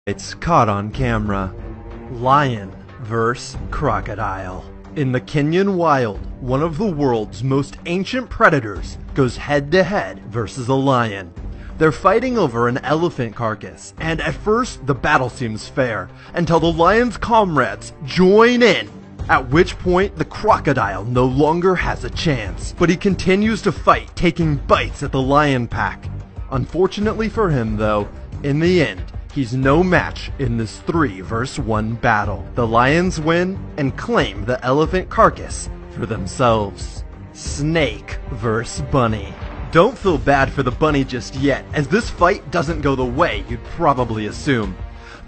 It's caught on camera. Lion vs. crocodile. In the Kenyan wild, one of the world's most ancient predators goes head-to-head versus a lion. They're fighting over an elephant carcass, and at first the battle seems fair, until the lion's comrades join in, at which point the crocodile no longer has a chance. But he continues to fight, taking bites at the lion pack. Unfortunately for him though, in the end, he's no match in this 3 vs 1 battle. The lions win and claim the elephant carcass for themselves. Snake vs bunny. Don't feel bad for the bunny just yet, as this fight doesn't go the way you'd probably assume.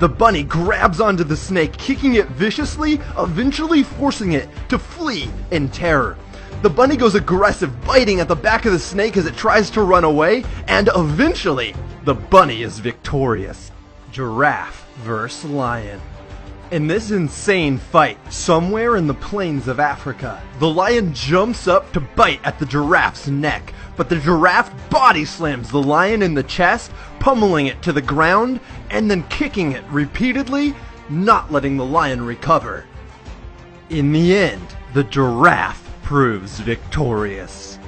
The bunny grabs onto the snake, kicking it viciously, eventually forcing it to flee in terror. The bunny goes aggressive, biting at the back of the snake as it tries to run away, and eventually, the bunny is victorious. Giraffe vs. lion. In this insane fight, somewhere in the plains of Africa, the lion jumps up to bite at the giraffe's neck, but the giraffe body slams the lion in the chest, pummeling it to the ground, and then kicking it repeatedly, not letting the lion recover. In the end, the giraffe proves victorious.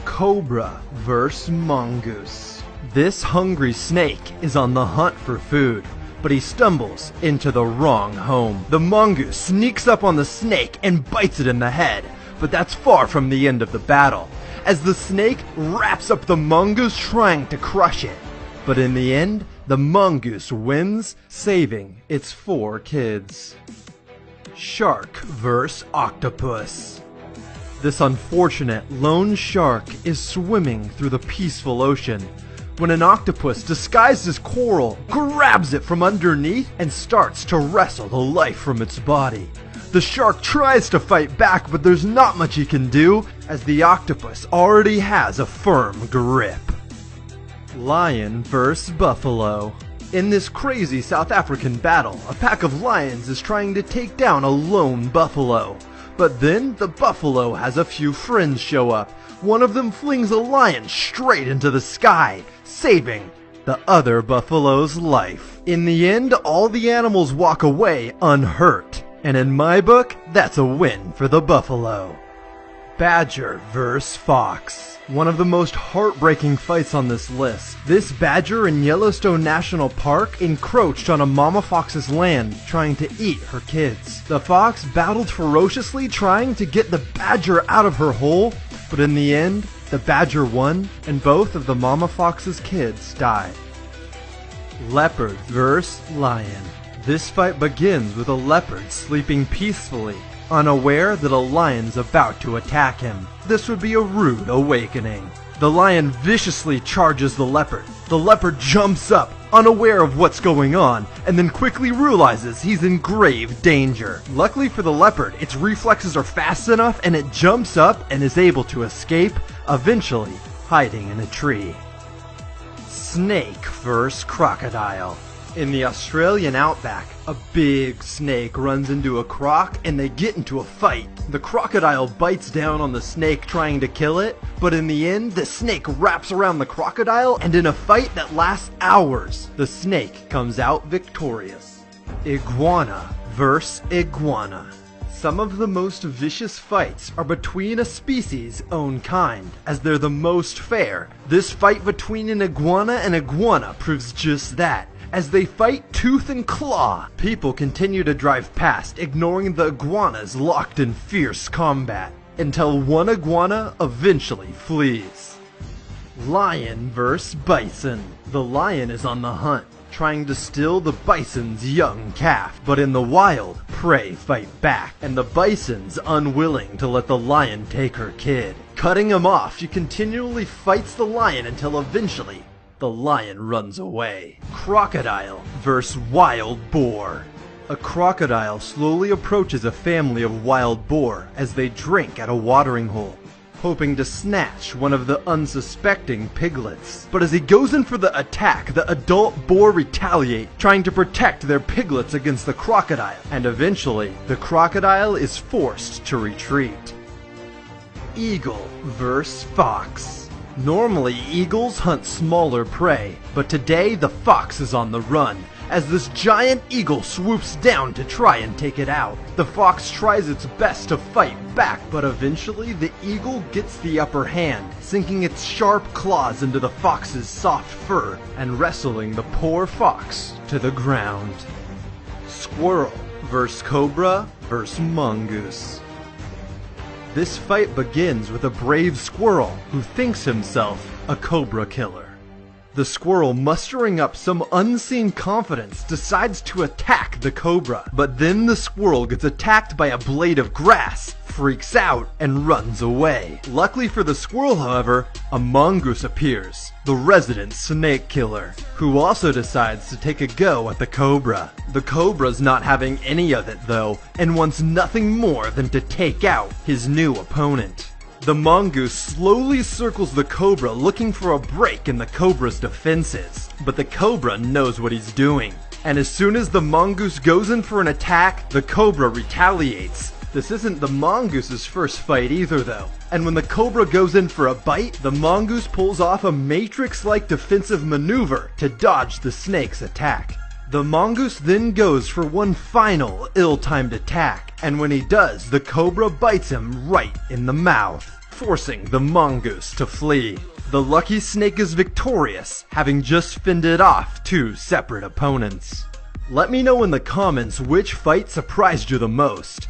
Cobra vs. mongoose. This hungry snake is on the hunt for food, but he stumbles into the wrong home. The mongoose sneaks up on the snake and bites it in the head, but that's far from the end of the battle, as the snake wraps up the mongoose trying to crush it. But in the end, the mongoose wins, saving its 4 kids. Shark vs. octopus. This unfortunate lone shark is swimming through the peaceful ocean when an octopus disguised as coral grabs it from underneath and starts to wrestle the life from its body. The shark tries to fight back, but there's not much he can do, as the octopus already has a firm grip. Lion vs. buffalo. In this crazy South African battle, a pack of lions is trying to take down a lone buffalo. But then the buffalo has a few friends show up. One of them flings a lion straight into the sky, saving the other buffalo's life. In the end, all the animals walk away unhurt, and in my book, that's a win for the buffalo. Badger vs. fox. One of the most heartbreaking fights on this list. This badger in Yellowstone National Park encroached on a mama fox's land, trying to eat her kids. The fox battled ferociously, trying to get the badger out of her hole, but in the end, the badger won, and both of the mama fox's kids died. Leopard vs. lion. This fight begins with a leopard sleeping peacefully, unaware that a lion's about to attack him. This would be a rude awakening. The lion viciously charges the leopard. The leopard jumps up, unaware of what's going on, and then quickly realizes he's in grave danger. Luckily for the leopard, its reflexes are fast enough and it jumps up and is able to escape, eventually hiding in a tree. Snake vs. crocodile. In the Australian outback, a big snake runs into a croc and they get into a fight. The crocodile bites down on the snake trying to kill it, but in the end, the snake wraps around the crocodile, and in a fight that lasts hours, the snake comes out victorious. Iguana vs. iguana. Some of the most vicious fights are between a species' own kind, as they're the most fair. This fight between an iguana and iguana proves just that, as they fight tooth and claw. People continue to drive past, ignoring the iguanas locked in fierce combat, until one iguana eventually flees. Lion vs. bison. The lion is on the hunt, trying to steal the bison's young calf, but in the wild, prey fight back, and the bison's unwilling to let the lion take her kid. Cutting him off, she continually fights the lion until eventually the lion runs away. Crocodile vs. wild boar. A crocodile slowly approaches a family of wild boar as they drink at a watering hole, hoping to snatch one of the unsuspecting piglets. But as he goes in for the attack, the adult boar retaliate, trying to protect their piglets against the crocodile, and eventually the crocodile is forced to retreat. Eagle vs. fox. Normally, eagles hunt smaller prey, but today the fox is on the run, as this giant eagle swoops down to try and take it out. The fox tries its best to fight back, but eventually the eagle gets the upper hand, sinking its sharp claws into the fox's soft fur and wrestling the poor fox to the ground. Squirrel vs. Cobra vs. Mongoose. This fight begins with a brave squirrel who thinks himself a cobra killer. The squirrel, mustering up some unseen confidence, decides to attack the cobra, but then the squirrel gets attacked by a blade of grass, freaks out, and runs away. Luckily for the squirrel, however, a mongoose appears, the resident snake killer, who also decides to take a go at the cobra. The cobra's not having any of it though, and wants nothing more than to take out his new opponent. The mongoose slowly circles the cobra, looking for a break in the cobra's defenses, but the cobra knows what he's doing, and as soon as the mongoose goes in for an attack, the cobra retaliates. This isn't the mongoose's first fight either though, and when the cobra goes in for a bite, the mongoose pulls off a Matrix-like defensive maneuver to dodge the snake's attack. The mongoose then goes for one final ill-timed attack, and when he does, the cobra bites him right in the mouth, forcing the mongoose to flee. The lucky snake is victorious, having just fended off two separate opponents. Let me know in the comments which fight surprised you the most.